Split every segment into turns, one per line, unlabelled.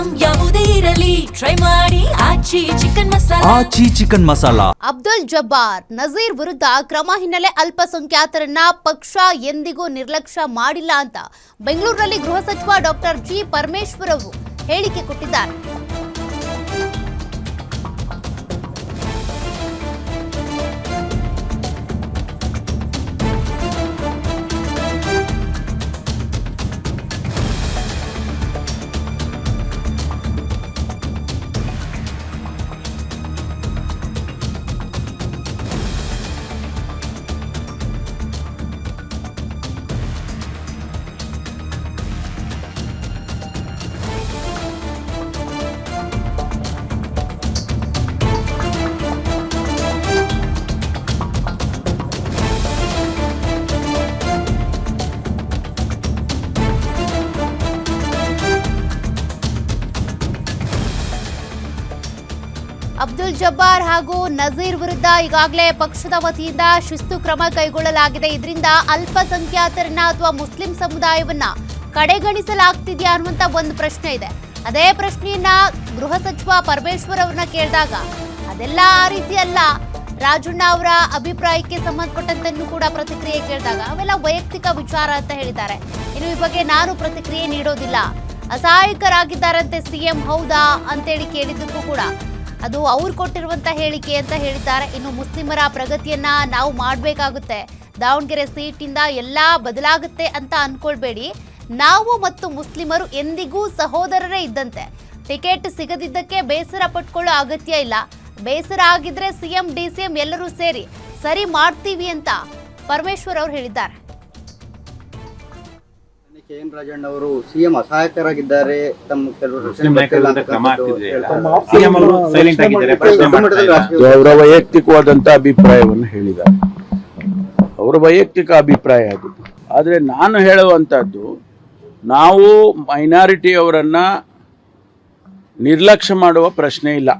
Item ಯಾವುದೇ ಇರಲಿ try ಮಾಡಿ ಆಚಿ ಚಿಕನ್ ಮಸಾಲಾ.
ಅಬ್ದುಲ್ ಜಬ್ಬಾರ್ ನಜೀರ್ ವಿರುದ್ಧ ಕ್ರಮ ಹಿನ್ನೆಲೆ ಅಲ್ಪಸಂಖ್ಯಾತರನ್ನ ಪಕ್ಷ ಎಂದಿಗೂ ನಿರ್ಲಕ್ಷ್ಯ ಮಾಡಿಲ್ಲ ಅಂತ ಬೆಂಗಳೂರಿನಲ್ಲಿ ಗೃಹ ಸಚಿವ ಡಾಕ್ಟರ್ ಜಿ ಪರಮೇಶ್ವರ್ ಅವರು ಹೇಳಿಕೆ ಕೊಟ್ಟಿದ್ದಾರೆ. ಅಬ್ದುಲ್ ಜಬ್ಬಾರ್ ಹಾಗೂ ನಜೀರ್ ವಿರುದ್ಧ ಈಗಾಗಲೇ ಪಕ್ಷದ ವತಿಯಿಂದ ಶಿಸ್ತು ಕ್ರಮ ಕೈಗೊಳ್ಳಲಾಗಿದೆ. ಇದರಿಂದ ಅಲ್ಪಸಂಖ್ಯಾತರನ್ನ ಅಥವಾ ಮುಸ್ಲಿಂ ಸಮುದಾಯವನ್ನ ಕಡೆಗಣಿಸಲಾಗ್ತಿದೆಯಾ ಅನ್ನುವಂತ ಒಂದು ಪ್ರಶ್ನೆ ಇದೆ. ಅದೇ ಪ್ರಶ್ನೆಯನ್ನ ಗೃಹ ಸಚಿವ ಪರಮೇಶ್ವರ್ ಅವ್ರನ್ನ ಕೇಳಿದಾಗ ಅದೆಲ್ಲ ಆ ರೀತಿ ಅಲ್ಲ, ರಾಜಣ್ಣ ಅವರ ಅಭಿಪ್ರಾಯಕ್ಕೆ ಸಂಬಂಧಪಟ್ಟಂತನ್ನು ಕೂಡ ಪ್ರತಿಕ್ರಿಯೆ ಕೇಳಿದಾಗ ಅವೆಲ್ಲ ವೈಯಕ್ತಿಕ ವಿಚಾರ ಅಂತ ಹೇಳಿದ್ದಾರೆ. ಇನ್ನು ಈ ಬಗ್ಗೆ ನಾನು ಪ್ರತಿಕ್ರಿಯೆ ನೀಡೋದಿಲ್ಲ, ಅಸಹಾಯಕರಾಗಿದ್ದಾರಂತೆ ಸಿಎಂ ಹೌದಾ ಅಂತೇಳಿ ಕೇಳಿದ್ದಕ್ಕೂ ಕೂಡ ಅದು ಅವ್ರು ಕೊಟ್ಟಿರುವಂತ ಹೇಳಿಕೆ ಅಂತ ಹೇಳಿದ್ದಾರೆ. ಇನ್ನು ಮುಸ್ಲಿಮರ ಪ್ರಗತಿಯನ್ನ ನಾವು ಮಾಡಬೇಕಾಗುತ್ತೆ, ದಾವಣಗೆರೆ ಸೀಟಿಂದ ಎಲ್ಲ ಬದಲಾಗುತ್ತೆ ಅಂತ ಅನ್ಕೊಳ್ಬೇಡಿ. ನಾವು ಮತ್ತು ಮುಸ್ಲಿಮರು ಎಂದಿಗೂ ಸಹೋದರರೇ ಇದ್ದಂತೆ. ಟಿಕೆಟ್ ಸಿಗದಿದ್ದಕ್ಕೆ ಬೇಸರ ಪಟ್ಕೊಳ್ಳೋ ಅಗತ್ಯ ಇಲ್ಲ. ಬೇಸರ ಆಗಿದ್ರೆ ಸಿಎಂ ಡಿಸಿಎಂ ಎಲ್ಲರೂ ಸೇರಿ ಸರಿ ಮಾಡ್ತೀವಿ ಅಂತ ಪರಮೇಶ್ವರ್ ಅವರು ಹೇಳಿದ್ದಾರೆ.
ಎನ್ ರಾಜಣ್ಣ ಅವರು ಸಿಎಂ ಅಸಹಾಯಕರಾಗಿದ್ದಾರೆ, ತಮ್ಮ
ಅವರ ವೈಯಕ್ತಿಕವಾದಂತ ಅಭಿಪ್ರಾಯವನ್ನು ಹೇಳಿದ್ದಾರೆ. ಅವರ ವೈಯಕ್ತಿಕ ಅಭಿಪ್ರಾಯ ಅದು. ಆದರೆ ನಾನು ಹೇಳುವಂತದ್ದು, ನಾವು ಮೈನಾರಿಟಿಯವರನ್ನ ನಿರ್ಲಕ್ಷ್ಯ ಮಾಡುವ ಪ್ರಶ್ನೆ ಇಲ್ಲ.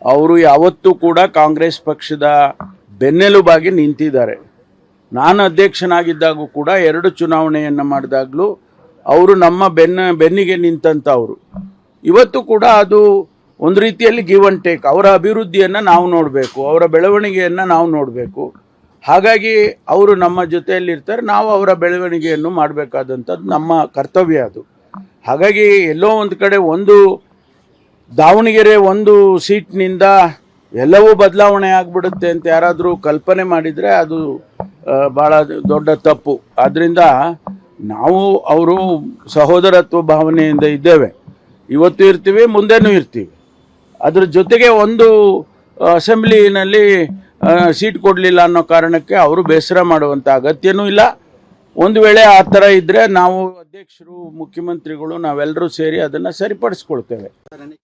ಅವರು ಯಾವತ್ತೂ ಕೂಡ ಕಾಂಗ್ರೆಸ್ ಪಕ್ಷದ ಬೆನ್ನೆಲುಬಾಗಿ ನಿಂತಿದ್ದಾರೆ. ನಾನು ಅಧ್ಯಕ್ಷನಾಗಿದ್ದಾಗೂ ಕೂಡ 2 ಚುನಾವಣೆಯನ್ನು ಮಾಡಿದಾಗಲೂ ಅವರು ನಮ್ಮ ಬೆನ್ನಿಗೆ ನಿಂತಂಥವರು. ಇವತ್ತು ಕೂಡ ಅದು ಒಂದು ರೀತಿಯಲ್ಲಿ ಗಿವ್ ಅಂಡ್ ಟೇಕ್. ಅವರ ಅಭಿವೃದ್ಧಿಯನ್ನು ನಾವು ನೋಡಬೇಕು, ಅವರ ಬೆಳವಣಿಗೆಯನ್ನು ನಾವು ನೋಡಬೇಕು. ಹಾಗಾಗಿ ಅವರು ನಮ್ಮ ಜೊತೆಯಲ್ಲಿರ್ತಾರೆ, ನಾವು ಅವರ ಬೆಳವಣಿಗೆಯನ್ನು ಮಾಡಬೇಕಾದಂಥದ್ದು ನಮ್ಮ ಕರ್ತವ್ಯ ಅದು. ಹಾಗಾಗಿ ಎಲ್ಲೋ ಒಂದು ಕಡೆ ದಾವಣಗೆರೆ ಒಂದು ಸೀಟ್ನಿಂದ ಎಲ್ಲವೂ ಬದಲಾವಣೆ ಆಗಿಬಿಡುತ್ತೆ ಅಂತ ಯಾರಾದರೂ ಕಲ್ಪನೆ ಮಾಡಿದರೆ ಅದು ಭಾಳ ದೊಡ್ಡ ತಪ್ಪು. ಆದ್ದರಿಂದ ನಾವು ಅವರು ಸಹೋದರತ್ವ ಭಾವನೆಯಿಂದ ಇದ್ದೇವೆ, ಇವತ್ತು ಇರ್ತೀವಿ, ಮುಂದೆನೂ ಇರ್ತೀವಿ. ಅದ್ರ ಜೊತೆಗೆ ಒಂದು ಅಸೆಂಬ್ಲಿನಲ್ಲಿ ಸೀಟ್ ಕೊಡಲಿಲ್ಲ ಅನ್ನೋ ಕಾರಣಕ್ಕೆ ಅವರು ಬೇಸರ ಮಾಡುವಂಥ ಅಗತ್ಯನೂ ಇಲ್ಲ. ಒಂದು ವೇಳೆ ಆ ಥರ ಇದ್ದರೆ ನಾವು ಅಧ್ಯಕ್ಷರು, ಮುಖ್ಯಮಂತ್ರಿಗಳು ನಾವೆಲ್ಲರೂ ಸೇರಿ ಅದನ್ನು ಸರಿಪಡಿಸ್ಕೊಳ್ತೇವೆ.